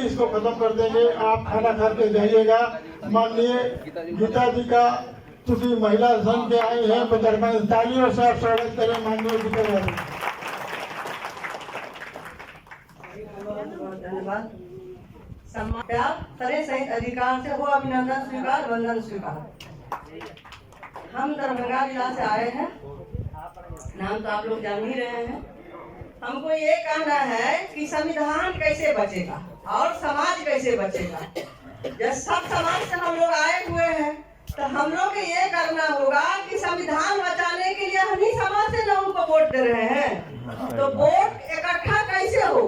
इसको खत्म कर देंगे। आप खाना खा के जाइएगा। माननीय गीता जी का चूंकि महिला संघ के आए हैं, तो तालियों से आप स्वागत करें माननीय गीता जी। धन्यवाद। सरे सहित अधिकार से हो अभिनंदन स्वीकार, वंदन स्वीकार। हम दरभंगा जिला से आए हैं, नाम तो आप लोग जान ही रहे हैं। हमको ये कहना है कि संविधान कैसे बचेगा और समाज कैसे बचेगा। जब सब समाज से हम लोग आए हुए हैं तो हम लोग को ये करना होगा कि संविधान बचाने के लिए हम ही समाज से लोगों को वोट दे रहे हैं, तो वोट इकट्ठा कैसे हो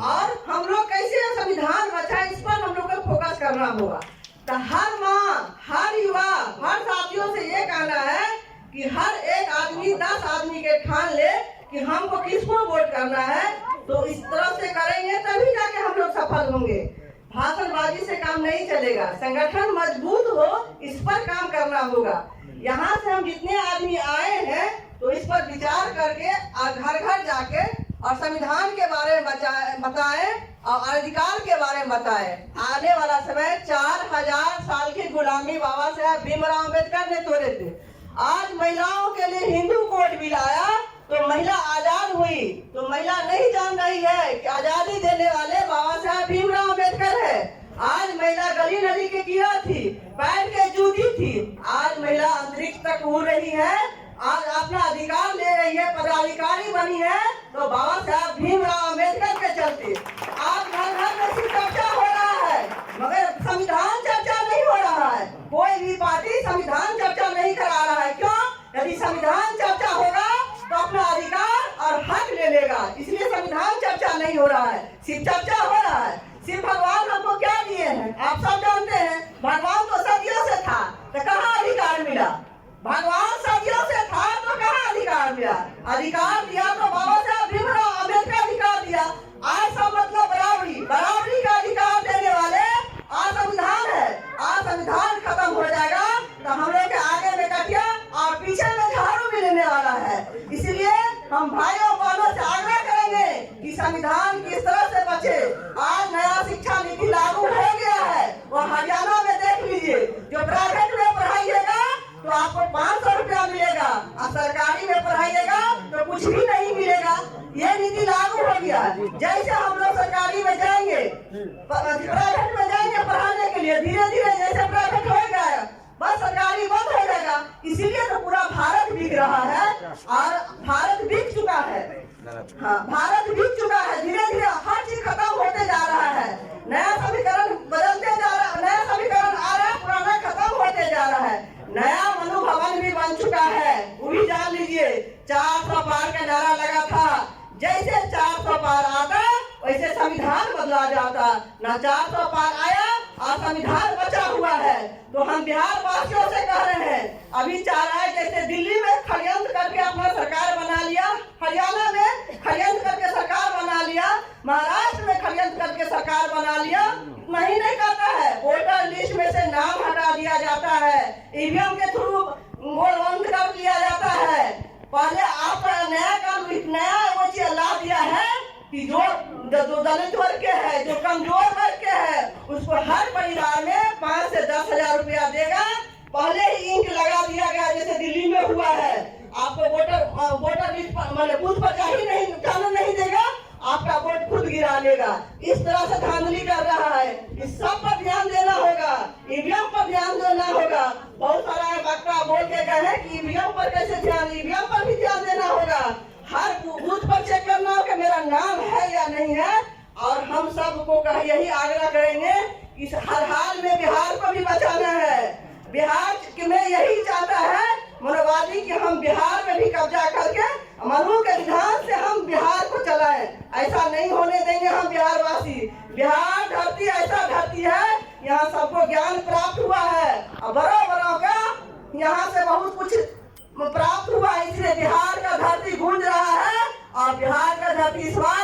और हम लोग कैसे संविधान बचाए, इस पर हम लोग को फोकस करना होगा। तो हर माँ, हर युवा, हर साथियों से ये कहना है कि हर एक आदमी 10 आदमी के ठान ले कि हमको किसको वोट करना है, तो इस तरह से करेंगे तभी जाके हम लोग सफल होंगे। भाषणबाजी से काम नहीं चलेगा, संगठन मजबूत हो इस पर काम करना होगा। यहाँ से हम जितने आदमी आए हैं तो इस पर विचार करके और घर घर जाके और संविधान के बारे में बताएं और अधिकार के बारे में बताएं। आने वाला समय 4000 साल की गुलामी बाबा साहब भीमराव अम्बेडकर ने तोड़े थे। आज महिलाओं के लिए हिंदू कोड भी लाया तो महिला आजाद हुई। तो महिला नहीं जान रही है कि आजादी देने वाले बाबा साहब भीमराव अम्बेडकर है। आज महिला गली नदी के कीड़ा थी, पैर के जूती थी, आज महिला अंतरिक्ष तक उड़ रही है, आज अपना अधिकार ले रही है, पदाधिकारी बनी है, तो बाबा साहब भीमराव अम्बेडकर के चलते। आज घर घर में सिर्फ चर्चा हो रहा है मगर संविधान चर्चा नहीं हो रहा है। कोई भी पार्टी संविधान चर्चा नहीं करा रहा है। क्यों? यदि संविधान चर्चा होगा तो अपना अधिकार और हक ले लेगा, इसलिए संविधान चर्चा नहीं हो रहा है, सिर्फ चर्चा हो रहा है। सिर्फ भगवान हमको क्या दिए हैं आप सब जानते हैं। भगवान तो सदियों से था तो कहाँ अधिकार मिला? भगवान सदियों से था तो कहाँ अधिकार मिला? अधिकार दिया तो बाबा साहब भीमराव अम्बेडकर अधिकार दिया। आज सब मतलब बराबरी का अधिकार देने वाले आज संविधान है। आज संविधान खत्म हो जाएगा तो हम लोग के आगे में कटिया और पीछे में झाड़ू भी लेने वाला है। इसलिए हम भाइयों बहनों से आग्रह करेंगे कि संविधान किस तरह से बचे। आज नया शिक्षा नीति लागू हो गया है, वो हरियाणा में देख लीजिए। जो प्राइवेट में पढ़ाइएगा तो आपको 500 रुपया मिलेगा और सरकारी में पढ़ाइएगा तो कुछ भी नहीं मिलेगा। ये नीति लागू हो गया। जैसे हम लोग सरकारी में जाएंगे, प्राइवेट में जाएंगे पढ़ाने के लिए, धीरे धीरे जैसे प्राइवेट हो गया बस सरकारी बंद हो जाएगा। इसीलिए तो पूरा भारत बिक रहा है और भारत बिक चुका है। हाँ, भारत बिक चुका है। धीरे धीरे हर चीज खत्म होते जा रहा है। नया समीकरण बदलते जा रहा है, नया समीकरण आ रहा है, पुराना खत्म होते जा रहा है। नया मनु भवन भी बन चुका है, वो भी जान लीजिए। 400 पार का नारा लगा था, जैसे 400 पार आता वैसे संविधान बदला जाता। ना 400 पार आया और संविधान बचा हुआ है। तो हम बिहार वासियों से कह रहे हैं, अभी चाह रहा है जैसे दिल्ली में षड्यंत्र करके अपना सरकार बना लिया, हरियाणा में षड्यंत्र करके सरकार बना लिया, महाराष्ट्र में षड्यंत्र करके सरकार बना लिया। नहीं करता है, वोटर लिस्ट में से नाम हटा दिया जाता है, ईवीएम के थ्रू वोट बंद कर दिया जाता है। पहले आपका नया वो चीज ला दिया है कि जो दलित वर्ग के है, जो कमजोर वर्ग के है, उसको हर परिवार में 5 से 10 हजार रुपया देगा। पहले ही इंक लगा दिया गया जैसे दिल्ली में हुआ है। आपको वोटर लिस्ट मतलब बूथ पर जाने नहीं देगा, आपका वोट खुद गिरा लेगा। इस तरह से धांधली कर रहा है। इस सब पर ध्यान देना होगा, ईवीएम पर ध्यान देना होगा। बहुत सारा वक्ता बोल के गए कि ईवीएम पर कैसे ध्यान, ईवीएम पर भी ध्यान देना होगा। हर बूथ पर चेक करना होगा मेरा नाम है या नहीं है। और हम सबको यही आग्रह करेंगे कि हर हाल में बिहार को भी बचाना है। बिहार में यही चाहता है मनोवादी कि हम बिहार में भी कब्जा करके मनु के विधान से हम बिहार को चलाएं। ऐसा नहीं होने देंगे हम बिहार वासी। बिहार धरती ऐसा धरती है, यहाँ सबको ज्ञान प्राप्त हुआ है और बड़ों का यहाँ से बहुत कुछ प्राप्त हुआ है। इसलिए बिहार का धरती गूंज रहा है और बिहार का धरती इस बार